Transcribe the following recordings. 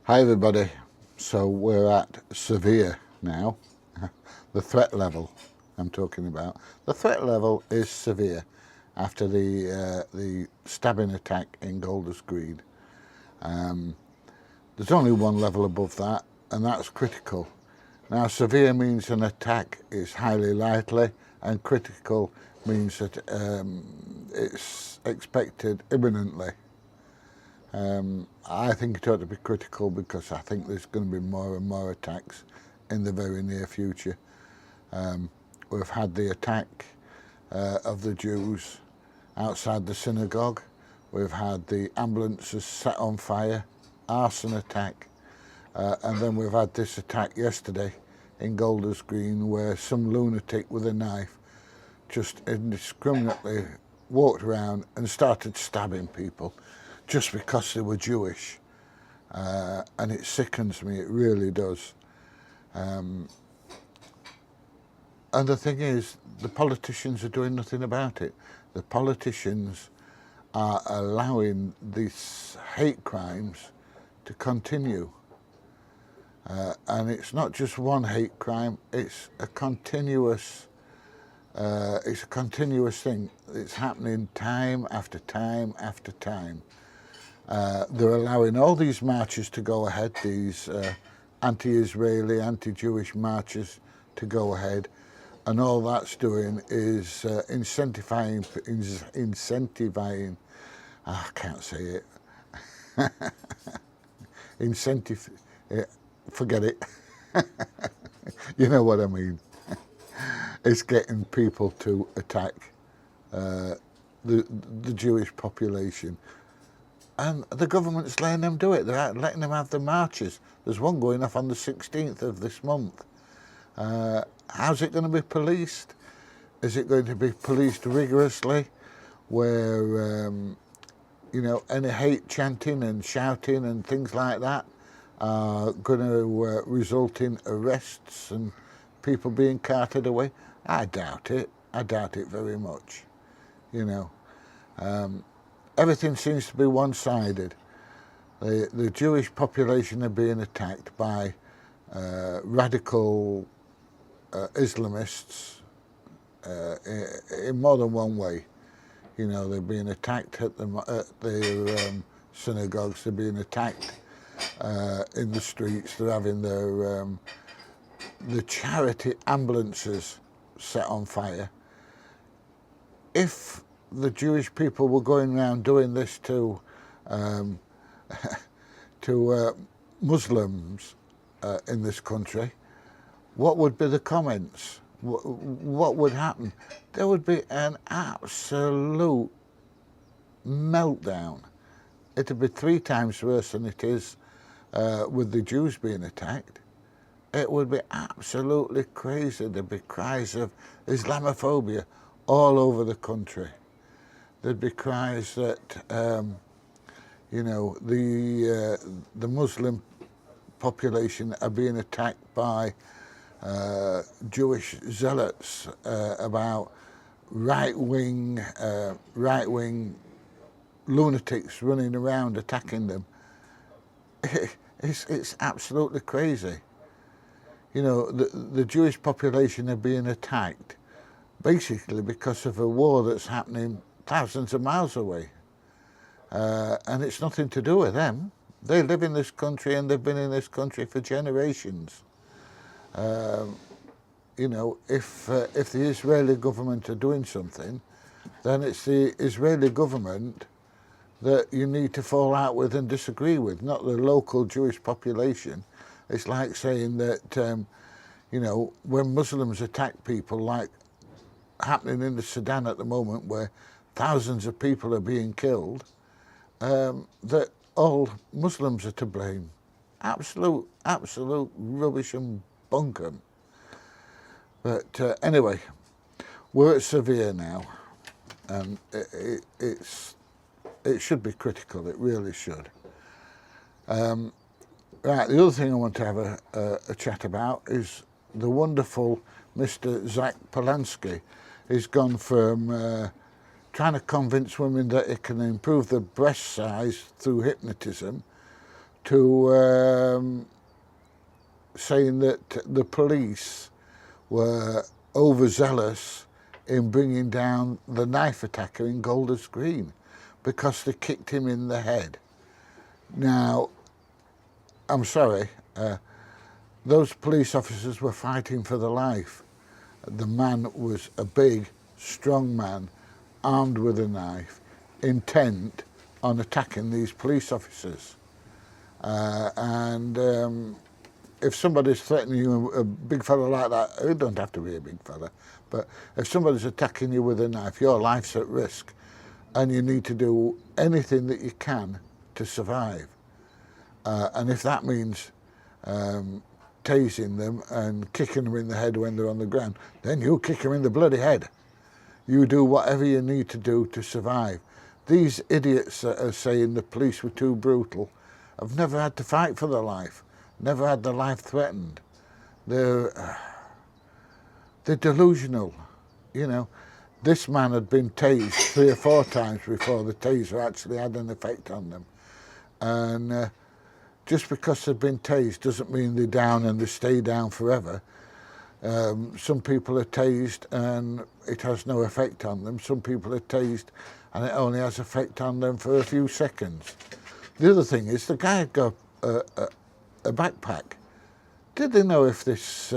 Hi everybody, so we're at severe now, the threat level I'm talking about. The threat level is severe after the stabbing attack in Golders Green. There's only one level above that, and that's critical. Now severe means an attack is highly likely, and critical means that it's expected imminently. I think it ought to be critical because I think there's going to be more and more attacks in the very near future. We've had the attack of the Jews outside the synagogue. We've had the ambulances set on fire, arson attack, and then we've had this attack yesterday in Golders Green where some lunatic with a knife just indiscriminately walked around and started stabbing people just because they were Jewish. And it sickens me, it really does. And the thing is, the politicians are doing nothing about it. The politicians are allowing these hate crimes to continue. And it's not just one hate crime, it's a continuous thing. It's happening time after time after time. They're allowing all these marches to go ahead, these anti-Israeli, anti-Jewish marches to go ahead, and all that's doing is incentivizing, I can't say it, forget it, you know what I mean. It's getting people to attack the Jewish population. And the government's letting them do it. They're letting them have the marches. There's one going off on the 16th of this month. How's it going to be policed? Is it going to be policed rigorously where, any hate chanting and shouting and things like that are going to result in arrests and people being carted away? I doubt it. I doubt it very much, Everything seems to be one-sided. The Jewish population are being attacked by radical Islamists in more than one way. They're being attacked at the synagogues. They're being attacked in the streets. They're having the charity ambulances set on fire. If the Jewish people were going around doing this to Muslims in this country, what would be the comments? What would happen? There would be an absolute meltdown. It would be 3 times worse than it is with the Jews being attacked. It would be absolutely crazy. There'd be cries of Islamophobia all over the country. There'd be cries that, the Muslim population are being attacked by Jewish zealots about right-wing lunatics running around attacking them. It's absolutely crazy. The Jewish population are being attacked basically because of a war that's happening thousands of miles away. And it's nothing to do with them. They live in this country and they've been in this country for generations. If the Israeli government are doing something, then it's the Israeli government that you need to fall out with and disagree with, not the local Jewish population. It's like saying that, when Muslims attack people, like happening in the Sudan at the moment, where thousands of people are being killed, that all Muslims are to blame. Absolute rubbish and bunkum. But anyway, we're at severe now, and it should be critical. It really should. Right, the other thing I want to have a chat about is the wonderful Mr. Zach Polanski. He's gone from trying to convince women that it can improve their breast size through hypnotism to saying that the police were overzealous in bringing down the knife attacker in Golders Green because they kicked him in the head. Now, I'm sorry, those police officers were fighting for their life. The man was a big, strong man, armed with a knife, intent on attacking these police officers. If somebody's threatening you, a big fella like that, it don't have to be a big fella, but if somebody's attacking you with a knife, your life's at risk, and you need to do anything that you can to survive. And if that means tasing them and kicking them in the head when they're on the ground, then you kick them in the bloody head. You do whatever you need to do to survive. These idiots that are saying the police were too brutal have never had to fight for their life, never had their life threatened. They're delusional, you know. This man had been tased 3 or 4 times before the taser actually had an effect on them. And just because they've been tased doesn't mean they're down and they stay down forever. Some people are tased and it has no effect on them. Some people are tased and it only has effect on them for a few seconds. The other thing is the guy had got a backpack. Did they know if this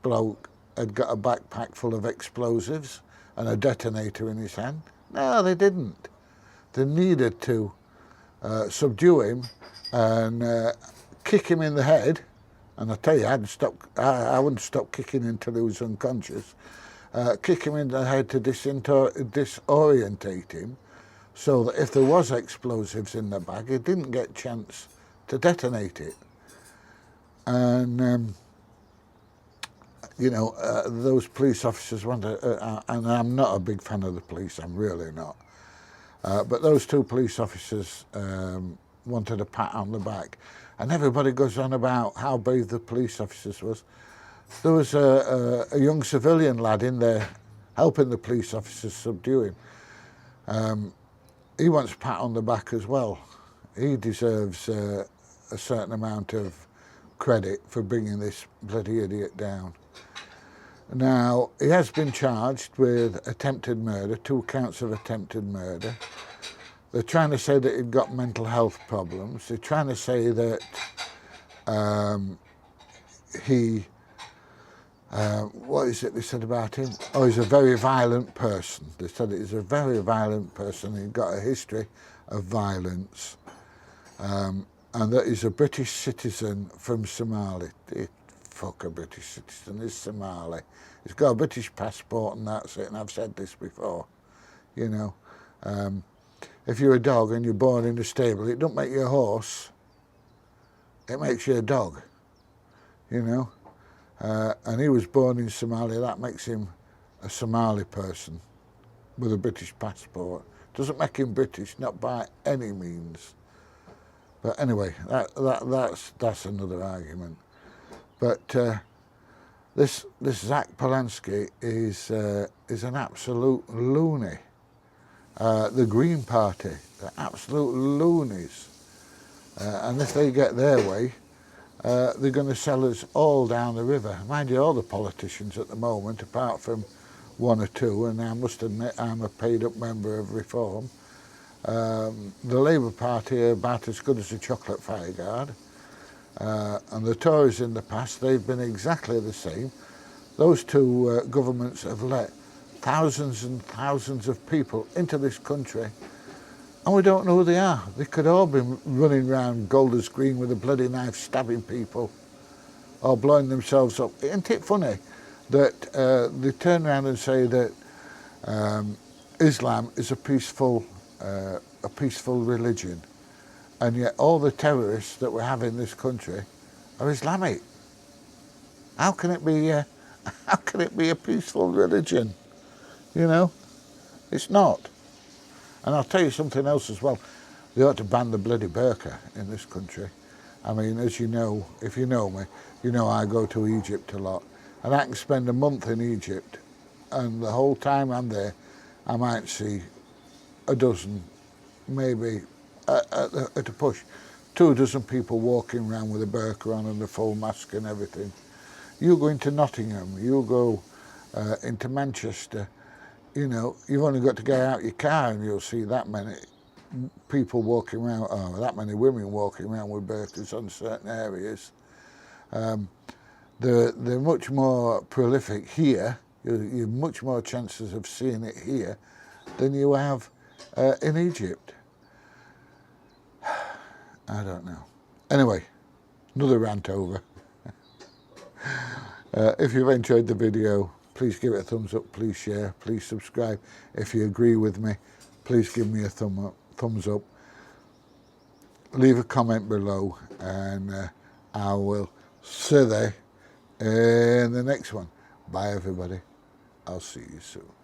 bloke had got a backpack full of explosives and a detonator in his hand? No, they didn't. They needed to subdue him and kick him in the head. And I tell you, I wouldn't stop kicking until he was unconscious. Kick him in the head to disorientate him, so that if there was explosives in the bag, he didn't get a chance to detonate it. And you know, those police officers wanted, and I'm not a big fan of the police, I'm really not. But those 2 police officers wanted a pat on the back. And everybody goes on about how brave the police officers was. There was a young civilian lad in there helping the police officers subdue him. He wants a pat on the back as well. He deserves a certain amount of credit for bringing this bloody idiot down. Now, he has been charged with attempted murder, 2 counts of attempted murder. They're trying to say that he'd got mental health problems. They're trying to say that what is it they said about him? Oh, he's a very violent person. They said he's a very violent person. He'd got a history of violence. And that he's a British citizen from Somalia. Fuck a British citizen, he's Somali. He's got a British passport and that's it, and I've said this before, you know. If you're a dog and you're born in a stable, it don't make you a horse, it makes you a dog, you know. And he was born in Somalia, that makes him a Somali person with a British passport. Doesn't make him British, not by any means. But anyway, that's another argument. But this Zach Polanski is an absolute loony. The Green Party, they're absolute loonies. And if they get their way, they're going to sell us all down the river. Mind you, all the politicians at the moment, apart from 1 or 2, and I must admit I'm a paid-up member of Reform, the Labour Party are about as good as a chocolate fireguard. And the Tories in the past, they've been exactly the same. Those 2 governments have let thousands and thousands of people into this country, and we don't know who they are. They could all be running around Golders Green with a bloody knife stabbing people or blowing themselves up. Isn't it funny that they turn around and say that Islam is a peaceful religion, and yet all the terrorists that we have in this country are Islamic? How can it be a peaceful religion? You know, it's not. And I'll tell you something else as well. They ought to ban the bloody burqa in this country. I mean, as you know, if you know me, you know I go to Egypt a lot. And I can spend a month in Egypt, and the whole time I'm there, I might see a dozen, maybe at a push, 2 dozen people walking around with a burqa on and a full mask and everything. You go into Nottingham, you go into Manchester, you know, you've only got to get out your car and you'll see that many people walking around, or that many women walking around with burqas on certain areas. They're much more prolific here. You have much more chances of seeing it here than you have in Egypt. I don't know. Anyway, another rant over. If you've enjoyed the video, please give it a thumbs up, please share, please subscribe. If you agree with me, please give me a thumbs up. Leave a comment below, and I will see you in the next one. Bye everybody. I'll see you soon.